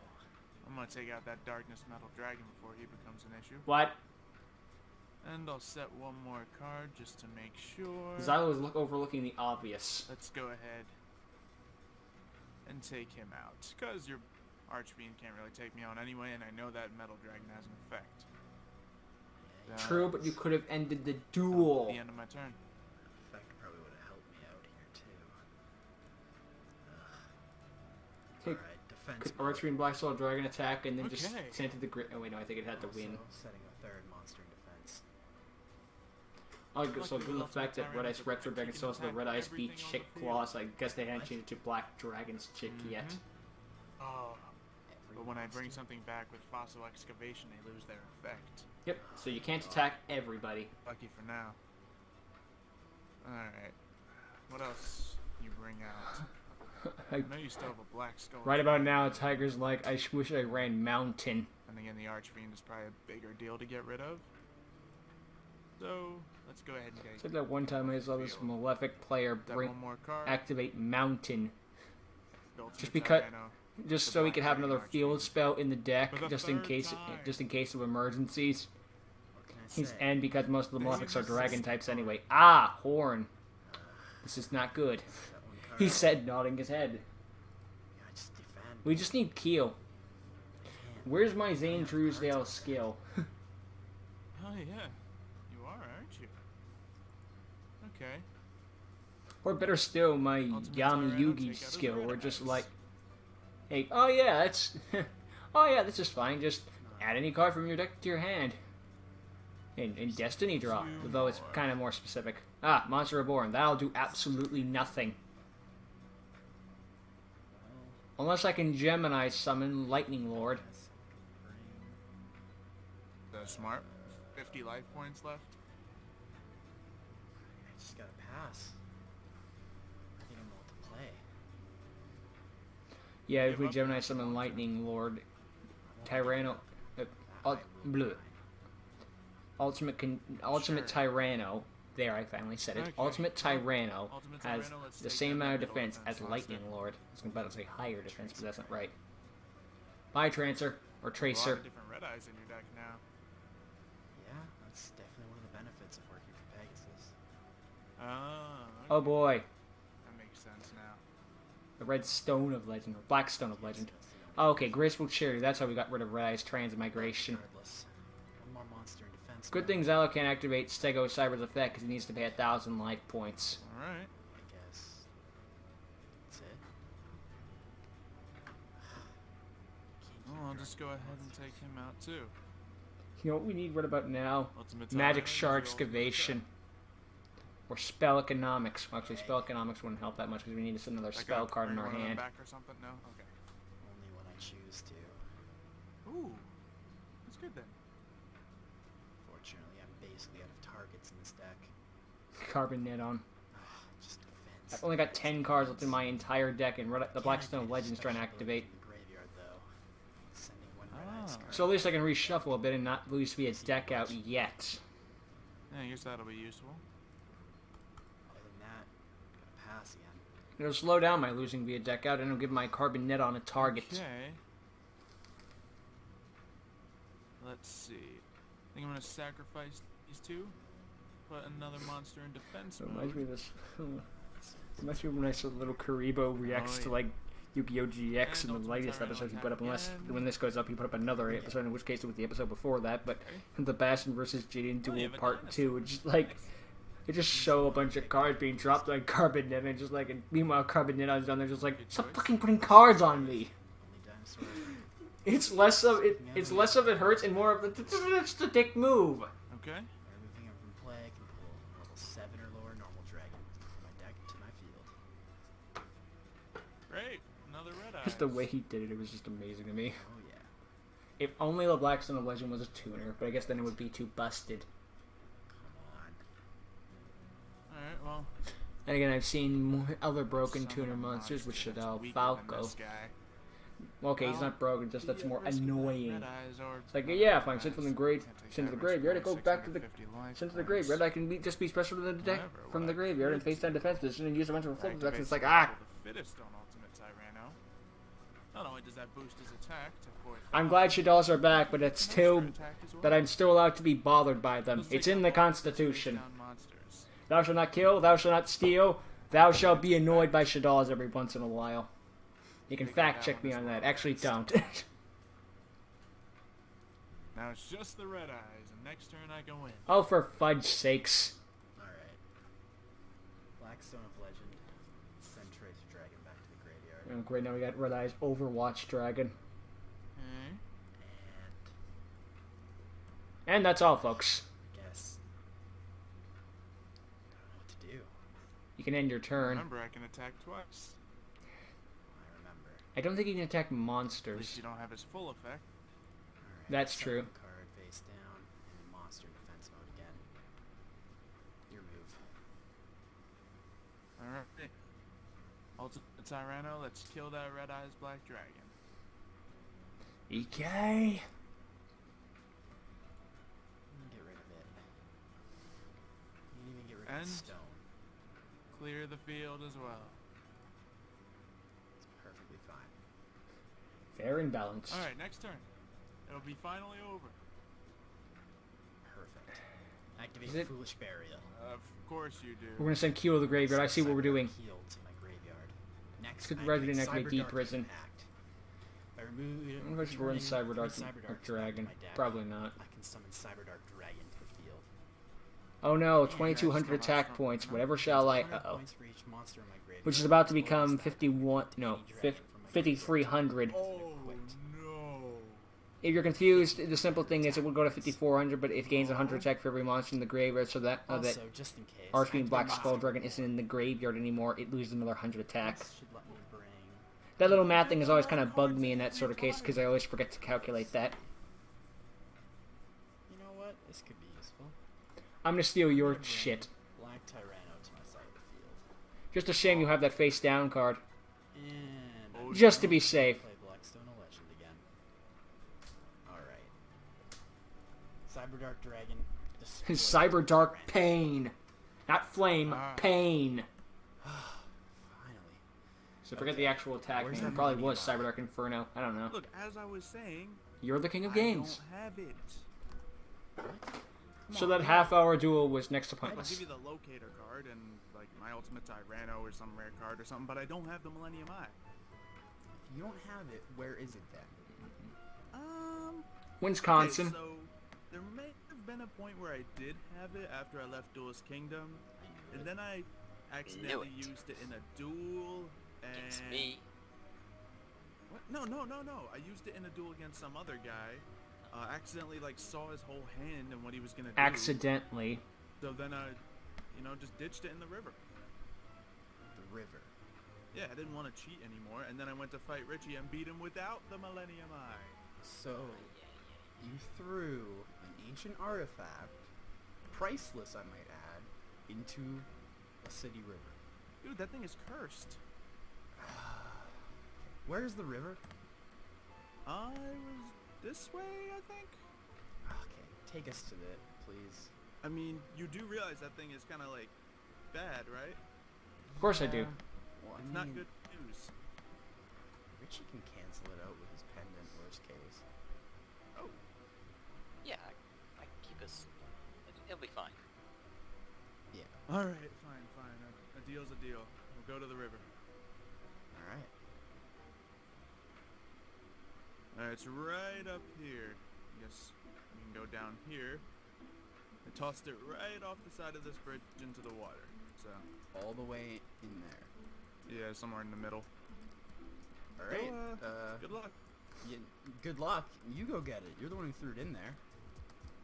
[SPEAKER 2] I'm gonna take out that Darkness Metal Dragon before he becomes an issue.
[SPEAKER 1] What?
[SPEAKER 2] And I'll set one more card just to make sure.
[SPEAKER 1] Zylo was overlooking the obvious.
[SPEAKER 2] Let's go ahead and take him out. Because your Archfiend can't really take me on anyway, and I know that Metal Dragon has an effect.
[SPEAKER 1] True, but you could have ended the duel.
[SPEAKER 2] The end of my turn.
[SPEAKER 3] Effect probably would have helped me out here too.
[SPEAKER 1] Take
[SPEAKER 3] Alright, defense mode.
[SPEAKER 1] Archery and Black Soul Dragon attack, and then just
[SPEAKER 2] Okay.
[SPEAKER 1] send it to the grid. Oh wait, no, I think it had to
[SPEAKER 3] Also
[SPEAKER 1] win.
[SPEAKER 3] setting a third monster in defense.
[SPEAKER 1] Oh, so
[SPEAKER 2] Luckily,
[SPEAKER 1] given the
[SPEAKER 2] with
[SPEAKER 1] fact that
[SPEAKER 2] Ultimate
[SPEAKER 1] Red Ice
[SPEAKER 2] Tyrannus,
[SPEAKER 1] Retro
[SPEAKER 2] you
[SPEAKER 1] Dragon
[SPEAKER 2] can
[SPEAKER 1] still has the
[SPEAKER 2] attack
[SPEAKER 1] Red Ice
[SPEAKER 2] everything
[SPEAKER 1] beat
[SPEAKER 2] on
[SPEAKER 1] Chick
[SPEAKER 2] the
[SPEAKER 1] Claw, so I guess they hadn't changed it to Black Dragon's Chick yet.
[SPEAKER 2] Oh.
[SPEAKER 3] Every
[SPEAKER 2] But when I bring
[SPEAKER 3] monster.
[SPEAKER 2] something back with Fossil Excavation, they lose their effect.
[SPEAKER 1] Yep, so you can't attack everybody.
[SPEAKER 2] Lucky for now. Alright. What else you bring out? I know you still have a Black Skull.
[SPEAKER 1] Right about now, Tiger's like, I wish I ran Mountain.
[SPEAKER 2] And again, the Archfiend is probably a bigger deal to get rid of. So, let's go ahead and get
[SPEAKER 1] Said that one time I saw this Malefic player
[SPEAKER 2] that
[SPEAKER 1] bring
[SPEAKER 2] one more card.
[SPEAKER 1] activate Mountain,
[SPEAKER 2] The Ultimate
[SPEAKER 1] just because-
[SPEAKER 2] Tyranno.
[SPEAKER 1] just
[SPEAKER 2] The
[SPEAKER 1] so he
[SPEAKER 2] Black
[SPEAKER 1] could have
[SPEAKER 2] Dragon
[SPEAKER 1] another field
[SPEAKER 2] Archfiend.
[SPEAKER 1] spell in the deck,
[SPEAKER 2] For the
[SPEAKER 1] just in
[SPEAKER 2] third
[SPEAKER 1] case,
[SPEAKER 2] time.
[SPEAKER 1] just in case of emergencies.
[SPEAKER 3] What can I
[SPEAKER 1] He's
[SPEAKER 3] say?
[SPEAKER 1] and because most of the
[SPEAKER 2] This
[SPEAKER 1] Malefics
[SPEAKER 2] is
[SPEAKER 1] are
[SPEAKER 2] a
[SPEAKER 1] dragon
[SPEAKER 2] system
[SPEAKER 1] types
[SPEAKER 2] card.
[SPEAKER 1] anyway. Ah, Horn. This is not good.
[SPEAKER 3] That one card
[SPEAKER 1] He
[SPEAKER 3] out.
[SPEAKER 1] said, nodding his head.
[SPEAKER 3] Yeah, just defend.
[SPEAKER 1] We just need Keel.
[SPEAKER 3] I can't.
[SPEAKER 1] Where's my Zane Truesdale skill?
[SPEAKER 2] Oh yeah, you are, aren't you? Okay.
[SPEAKER 1] Or better still, my
[SPEAKER 2] Ultimate
[SPEAKER 1] Yami
[SPEAKER 2] Tyranno,
[SPEAKER 1] Yugi
[SPEAKER 2] take out his
[SPEAKER 1] skill.
[SPEAKER 2] red
[SPEAKER 1] We're just
[SPEAKER 2] eyes.
[SPEAKER 1] like, hey, oh yeah, that's, oh yeah, this is fine. Just add any card from your deck to your hand. In Destiny draw,
[SPEAKER 2] Two
[SPEAKER 1] although it's
[SPEAKER 2] more.
[SPEAKER 1] kind of more specific. Ah, Monster Reborn. That'll do absolutely nothing.
[SPEAKER 3] Well,
[SPEAKER 1] Unless I can Gemini summon Lightning Lord.
[SPEAKER 3] guess I could bring-
[SPEAKER 2] That's smart. 50 life points left.
[SPEAKER 3] I just gotta pass. I don't know what to play.
[SPEAKER 1] Yeah, if
[SPEAKER 2] Give
[SPEAKER 1] we
[SPEAKER 2] up.
[SPEAKER 1] Gemini summon Lightning Lord,
[SPEAKER 3] I won't
[SPEAKER 1] Tyranno, bleh. Ultimate
[SPEAKER 2] Sure.
[SPEAKER 1] Tyranno. There, I finally said it.
[SPEAKER 2] Okay.
[SPEAKER 1] Ultimate Tyranno
[SPEAKER 2] Ultimate
[SPEAKER 1] has
[SPEAKER 2] Tyranno, let's
[SPEAKER 1] the
[SPEAKER 2] take
[SPEAKER 1] same
[SPEAKER 2] down
[SPEAKER 1] amount
[SPEAKER 2] that
[SPEAKER 1] of
[SPEAKER 2] middle
[SPEAKER 1] defense as
[SPEAKER 2] defense
[SPEAKER 1] Lightning
[SPEAKER 2] monster.
[SPEAKER 1] Lord. I was about to say higher defense, but that's not right. Bye, Trancer or
[SPEAKER 2] A lot
[SPEAKER 1] Tracer.
[SPEAKER 2] of different red eyes in your deck now.
[SPEAKER 3] Yeah, that's definitely one of the benefits of working for Pegasus.
[SPEAKER 2] Ah.
[SPEAKER 1] Oh boy,
[SPEAKER 2] That makes sense now.
[SPEAKER 1] the Red Stone of Legend or Black Stone of Legend.
[SPEAKER 3] That's the only
[SPEAKER 1] Oh, okay, Graceful Charity. That's how we got rid of Red Eyes Transmigration.
[SPEAKER 3] Regardless, one more monster in defense.
[SPEAKER 1] Good
[SPEAKER 3] now,
[SPEAKER 1] thing Zylo can't activate Stego Cyber's effect because he needs to pay 1,000 life points.
[SPEAKER 2] Alright.
[SPEAKER 3] I guess. That's it. Can't
[SPEAKER 2] Well,
[SPEAKER 3] keep
[SPEAKER 2] I'll
[SPEAKER 3] track
[SPEAKER 2] just
[SPEAKER 3] of
[SPEAKER 2] go
[SPEAKER 3] the
[SPEAKER 2] ahead and
[SPEAKER 3] monsters.
[SPEAKER 2] take him out too.
[SPEAKER 1] You know what we need right about now?
[SPEAKER 2] Ultimate
[SPEAKER 1] Magic
[SPEAKER 2] Tyranno,
[SPEAKER 1] Shard
[SPEAKER 2] use the ultimate
[SPEAKER 1] Excavation. Or Spell Economics. Well, actually, Spell Economics wouldn't help that much because we need to send another
[SPEAKER 2] attack.
[SPEAKER 1] spell
[SPEAKER 2] Like,
[SPEAKER 1] card in
[SPEAKER 2] bring
[SPEAKER 1] our
[SPEAKER 2] one of them
[SPEAKER 1] hand.
[SPEAKER 2] Back or something? No? Okay.
[SPEAKER 3] Only when I choose to.
[SPEAKER 2] Ooh. That's good then.
[SPEAKER 3] Fortunately, I'm basically out of targets in this deck.
[SPEAKER 1] Carbon net on.
[SPEAKER 3] Just defense.
[SPEAKER 1] I've only got 10 cards left in my entire deck, and the
[SPEAKER 3] Can't
[SPEAKER 1] Blackstone
[SPEAKER 3] activate a
[SPEAKER 1] Legends trying to
[SPEAKER 3] special
[SPEAKER 1] activate.
[SPEAKER 3] ability from the graveyard, though. Sending one red ice card.
[SPEAKER 1] So at least I can reshuffle a bit and not lose via deck out yet.
[SPEAKER 2] Yeah, I guess that'll be useful.
[SPEAKER 3] Other than that, gotta pass again.
[SPEAKER 1] It'll slow down my losing via deck out, and it'll give my carbon net on a target.
[SPEAKER 2] Okay. Let's see. I think I'm gonna sacrifice these two. Put another monster in defense
[SPEAKER 1] It
[SPEAKER 2] mode.
[SPEAKER 1] reminds me of this. Reminds me of when I saw little Karibo reacts to like Yu-Gi-Oh! GX in the latest episode he put up. Unless when this goes up, he put up another episode, in which case it was the episode before that. But the Bastion versus Jaden Duel Part 2, it's just like it just show a bunch of cards being dropped on Carbon Net, and just like, and meanwhile Carbon Net is down there just like, stop fucking putting cards on me.
[SPEAKER 3] Only dinosaur.
[SPEAKER 1] It's less of it. It's less of it hurts and more of it's the dick move.
[SPEAKER 2] Okay.
[SPEAKER 3] Removing him from play, I can pull level 7 or lower normal dragon from my deck to my field.
[SPEAKER 2] Great. Another red eye.
[SPEAKER 1] Just the way he did it, it was just amazing to me.
[SPEAKER 3] Oh yeah.
[SPEAKER 1] If only the Blackstone Legend was a tuner, but I guess then it would be too busted.
[SPEAKER 3] Come on.
[SPEAKER 2] Alright, well.
[SPEAKER 1] And again, I've seen more other broken
[SPEAKER 2] Son of
[SPEAKER 1] tuner
[SPEAKER 2] a
[SPEAKER 1] monsters with
[SPEAKER 2] monster that's
[SPEAKER 1] Shadal
[SPEAKER 2] weaker than
[SPEAKER 1] Falco.
[SPEAKER 2] this guy.
[SPEAKER 1] Well, okay, he's
[SPEAKER 2] Well,
[SPEAKER 1] not broken, just that's
[SPEAKER 2] the
[SPEAKER 1] more
[SPEAKER 2] risk of that
[SPEAKER 1] annoying.
[SPEAKER 2] red eyes or
[SPEAKER 1] It's like,
[SPEAKER 2] red
[SPEAKER 1] yeah, if I'm
[SPEAKER 2] eyes.
[SPEAKER 1] sent from the grave,
[SPEAKER 2] Can't take
[SPEAKER 1] sent to the
[SPEAKER 2] that risk,
[SPEAKER 1] graveyard, it goes
[SPEAKER 2] only
[SPEAKER 1] back to the
[SPEAKER 2] 650 life
[SPEAKER 1] sent to the
[SPEAKER 2] points.
[SPEAKER 1] graveyard. I can just be special to the deck
[SPEAKER 2] However,
[SPEAKER 1] from
[SPEAKER 2] what
[SPEAKER 1] the
[SPEAKER 2] I
[SPEAKER 1] graveyard and
[SPEAKER 2] could
[SPEAKER 1] face down defense position and use a bunch of flip effects.
[SPEAKER 2] activate
[SPEAKER 1] It's like,
[SPEAKER 2] survival
[SPEAKER 1] ah,
[SPEAKER 2] of the fittest on Ultimate Tyranno. Not only does that boost his attack to 45,
[SPEAKER 1] I'm glad Shadals are back, but it's still
[SPEAKER 2] monster attack as well.
[SPEAKER 1] that I'm still allowed to be bothered by them.
[SPEAKER 2] Let's
[SPEAKER 1] It's
[SPEAKER 2] take
[SPEAKER 1] in
[SPEAKER 2] the
[SPEAKER 1] the
[SPEAKER 2] box that's
[SPEAKER 1] Constitution.
[SPEAKER 2] face down monsters.
[SPEAKER 1] Thou shalt not kill, thou shalt not steal, thou shalt be annoyed by Shadals every once in a while. You can
[SPEAKER 2] They got
[SPEAKER 1] fact
[SPEAKER 2] that
[SPEAKER 1] check
[SPEAKER 2] one
[SPEAKER 1] me
[SPEAKER 2] as
[SPEAKER 1] on
[SPEAKER 2] well,
[SPEAKER 1] that. Actually,
[SPEAKER 2] yes.
[SPEAKER 1] don't.
[SPEAKER 2] Now it's just the red eyes, and next turn I go in.
[SPEAKER 1] Oh, for fudge sakes.
[SPEAKER 3] Alright. Blackstone of Legend. Send Tracer Dragon back to the graveyard.
[SPEAKER 1] Oh, great, now we got Red Eyes Overwatch Dragon.
[SPEAKER 2] Okay.
[SPEAKER 3] And
[SPEAKER 1] And that's all, folks.
[SPEAKER 3] I guess. I don't know what to do.
[SPEAKER 1] You can end your turn.
[SPEAKER 2] Remember, I can attack twice.
[SPEAKER 3] I remember.
[SPEAKER 1] I don't think you can attack
[SPEAKER 2] At least
[SPEAKER 1] monsters.
[SPEAKER 2] you don't have his full effect.
[SPEAKER 3] Alright.
[SPEAKER 1] That's
[SPEAKER 3] summon
[SPEAKER 1] true.
[SPEAKER 3] a card face down and monster defense mode again. Your move.
[SPEAKER 2] Alright. Ultimate Tyranno, let's kill that red eyes black dragon.
[SPEAKER 1] EK.
[SPEAKER 3] Get rid of it. You can even get rid of
[SPEAKER 2] And-
[SPEAKER 3] the stone.
[SPEAKER 2] Clear the field as well.
[SPEAKER 3] It's perfectly fine.
[SPEAKER 1] Fair and balanced.
[SPEAKER 2] Alright, next turn. It'll be finally over.
[SPEAKER 3] Perfect. Activate
[SPEAKER 1] Is it-
[SPEAKER 3] Foolish Burial.
[SPEAKER 2] Of course you do.
[SPEAKER 1] We're gonna send Keel to the graveyard. I see what we're doing.
[SPEAKER 3] Heal to my graveyard. Next,
[SPEAKER 1] Could
[SPEAKER 3] I
[SPEAKER 1] Resident
[SPEAKER 3] activate
[SPEAKER 1] activate
[SPEAKER 3] Cyberdark
[SPEAKER 1] Deprison?
[SPEAKER 3] Impact. By removing
[SPEAKER 1] I'm going to run Cyberdark
[SPEAKER 3] Cyberdark
[SPEAKER 1] Dragon. Probably not.
[SPEAKER 3] I can summon Cyberdark Dragon to the field.
[SPEAKER 1] Oh no,
[SPEAKER 2] Yeah,
[SPEAKER 1] 2200
[SPEAKER 2] that's
[SPEAKER 1] attack
[SPEAKER 2] not-
[SPEAKER 1] points.
[SPEAKER 2] no.
[SPEAKER 1] Whatever shall I?
[SPEAKER 3] 100
[SPEAKER 1] Uh-oh.
[SPEAKER 3] points for each monster in my graveyard.
[SPEAKER 1] Which is about to
[SPEAKER 3] Or
[SPEAKER 1] become
[SPEAKER 3] stack
[SPEAKER 1] 51.
[SPEAKER 3] activate
[SPEAKER 1] No,
[SPEAKER 3] any dragon from my graveyard.
[SPEAKER 1] 5300.
[SPEAKER 2] Oh
[SPEAKER 3] Quit.
[SPEAKER 2] no.
[SPEAKER 1] If you're confused, the simple thing is it will go to 5400, but it gains 100 attack for every monster in the graveyard, so that
[SPEAKER 3] Also,
[SPEAKER 1] that
[SPEAKER 3] just in case,
[SPEAKER 1] Archfiend Black
[SPEAKER 3] activate
[SPEAKER 1] Skull
[SPEAKER 3] Monster
[SPEAKER 1] Dragon isn't in the graveyard anymore. It loses another 100 attack.
[SPEAKER 3] This should let me bring...
[SPEAKER 1] That little math thing has always kind of bugged me in that sort of case because I always forget to calculate that.
[SPEAKER 3] You know what? This could be useful.
[SPEAKER 1] I'm gonna steal
[SPEAKER 3] I'm
[SPEAKER 1] your
[SPEAKER 3] gonna bring
[SPEAKER 1] shit.
[SPEAKER 3] Black Tyranno to my side of the field.
[SPEAKER 1] Just a shame you have that face down card.
[SPEAKER 3] And
[SPEAKER 2] Oh,
[SPEAKER 3] I
[SPEAKER 1] Just to
[SPEAKER 3] can
[SPEAKER 1] be safe.
[SPEAKER 3] play Blackstone of Legend again. Alright. Cyberdark Dragon. destroy
[SPEAKER 1] Cyber Dark
[SPEAKER 3] Tyranno.
[SPEAKER 1] Pain. Not Flame,
[SPEAKER 2] Ah.
[SPEAKER 1] Pain.
[SPEAKER 3] Finally.
[SPEAKER 1] So forget the actual attack
[SPEAKER 3] Where's
[SPEAKER 1] name.
[SPEAKER 3] that
[SPEAKER 1] It probably
[SPEAKER 3] Millennium
[SPEAKER 1] was
[SPEAKER 3] Eye?
[SPEAKER 1] Cyberdark Inferno. I don't know.
[SPEAKER 2] Look, as I was saying,
[SPEAKER 1] You're the king of
[SPEAKER 2] I
[SPEAKER 1] games.
[SPEAKER 2] don't have it.
[SPEAKER 3] What?
[SPEAKER 1] So
[SPEAKER 3] Come
[SPEAKER 1] that
[SPEAKER 3] on.
[SPEAKER 1] half-hour duel was next to
[SPEAKER 2] I'll
[SPEAKER 1] pointless.
[SPEAKER 2] give you the locator card and like my ultimate Tyranno or some rare card or something, but I don't have the Millennium Eye.
[SPEAKER 3] If you don't have it, where is it then?
[SPEAKER 1] Wisconsin.
[SPEAKER 2] Okay, so there may have been a point where I did have it after I left Duelist Kingdom,
[SPEAKER 3] I knew
[SPEAKER 2] and
[SPEAKER 3] it.
[SPEAKER 2] then I accidentally
[SPEAKER 4] it.
[SPEAKER 2] used it in a duel.
[SPEAKER 4] Against
[SPEAKER 2] And
[SPEAKER 4] me.
[SPEAKER 2] What? No. I used it in a duel against some other guy. Accidentally like saw his whole hand and what he was gonna do.
[SPEAKER 1] Accidentally.
[SPEAKER 2] So then I, just ditched it in the river.
[SPEAKER 3] The river.
[SPEAKER 2] Yeah, I didn't want to cheat anymore, and then I went to fight Richie and beat him without the Millennium Eye.
[SPEAKER 3] So, you threw an ancient artifact priceless, I might add, into a city river.
[SPEAKER 2] Dude, that thing is cursed.
[SPEAKER 3] Where's the river?
[SPEAKER 2] I was this way, I think?
[SPEAKER 3] Okay, take us to it, please.
[SPEAKER 2] I mean, you do realize that thing is kind of like bad, right?
[SPEAKER 1] Of course I do.
[SPEAKER 3] Well,
[SPEAKER 2] It's not good news.
[SPEAKER 3] Richie can cancel it out with his pendant, worst case.
[SPEAKER 2] Oh,
[SPEAKER 4] Yeah, I can keep us. It'll be fine.
[SPEAKER 3] Yeah.
[SPEAKER 2] all right, fine. A deal's a deal. We'll go to the river.
[SPEAKER 3] Alright.
[SPEAKER 2] It's right up here. I guess we can go down here. I tossed it right off the side of this bridge into the water. So,
[SPEAKER 3] All the way in there.
[SPEAKER 2] yeah, somewhere in the middle.
[SPEAKER 3] Alright.
[SPEAKER 2] Good luck.
[SPEAKER 3] Good luck. You go get it. You're the one who threw it in there.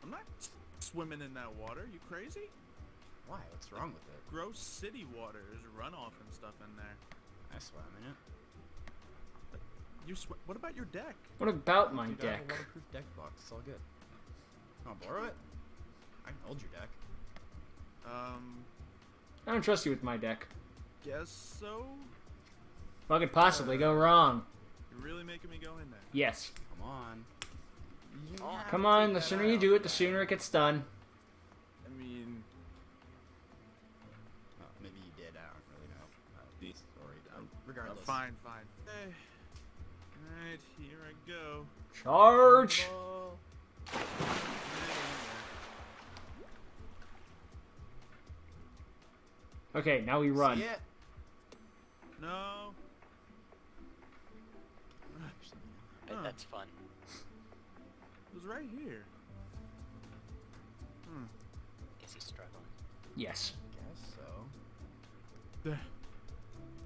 [SPEAKER 2] I'm not swimming in that water. You crazy?
[SPEAKER 3] Why? What's wrong with it?
[SPEAKER 2] Gross city water. There's runoff and stuff in there.
[SPEAKER 3] I swam in it.
[SPEAKER 2] What about your deck?
[SPEAKER 1] What about my
[SPEAKER 3] Dude, I have a
[SPEAKER 1] deck?
[SPEAKER 3] waterproof deck box. It's all good. I'll borrow it. I can hold your deck.
[SPEAKER 1] I don't trust you with my deck.
[SPEAKER 2] Guess so.
[SPEAKER 1] What could possibly go wrong?
[SPEAKER 2] You're really making me go in there.
[SPEAKER 1] Yes.
[SPEAKER 3] Come on. You
[SPEAKER 4] Oh,
[SPEAKER 3] have
[SPEAKER 1] Come
[SPEAKER 3] to
[SPEAKER 1] on,
[SPEAKER 3] take
[SPEAKER 1] the
[SPEAKER 3] that
[SPEAKER 1] sooner you
[SPEAKER 3] out.
[SPEAKER 1] do it, the sooner it gets done.
[SPEAKER 2] I mean,
[SPEAKER 3] Oh, maybe you did. I don't really know.
[SPEAKER 2] The-
[SPEAKER 3] Sorry. Regardless.
[SPEAKER 2] fine. Hey. Alright, here I go.
[SPEAKER 1] Charge!
[SPEAKER 3] Ball.
[SPEAKER 1] Okay, now we run.
[SPEAKER 3] See it?
[SPEAKER 2] No.
[SPEAKER 4] Bet
[SPEAKER 2] Huh.
[SPEAKER 4] that's fun.
[SPEAKER 2] It was right here.
[SPEAKER 4] Is he struggling?
[SPEAKER 1] Yes.
[SPEAKER 3] Guess so.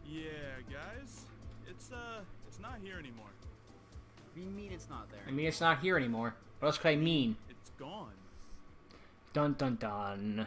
[SPEAKER 2] Yeah, guys. It's not here anymore.
[SPEAKER 3] We mean it's not there.
[SPEAKER 1] I mean, it's not here anymore. What else could I mean?
[SPEAKER 2] It's gone.
[SPEAKER 1] Dun dun dun.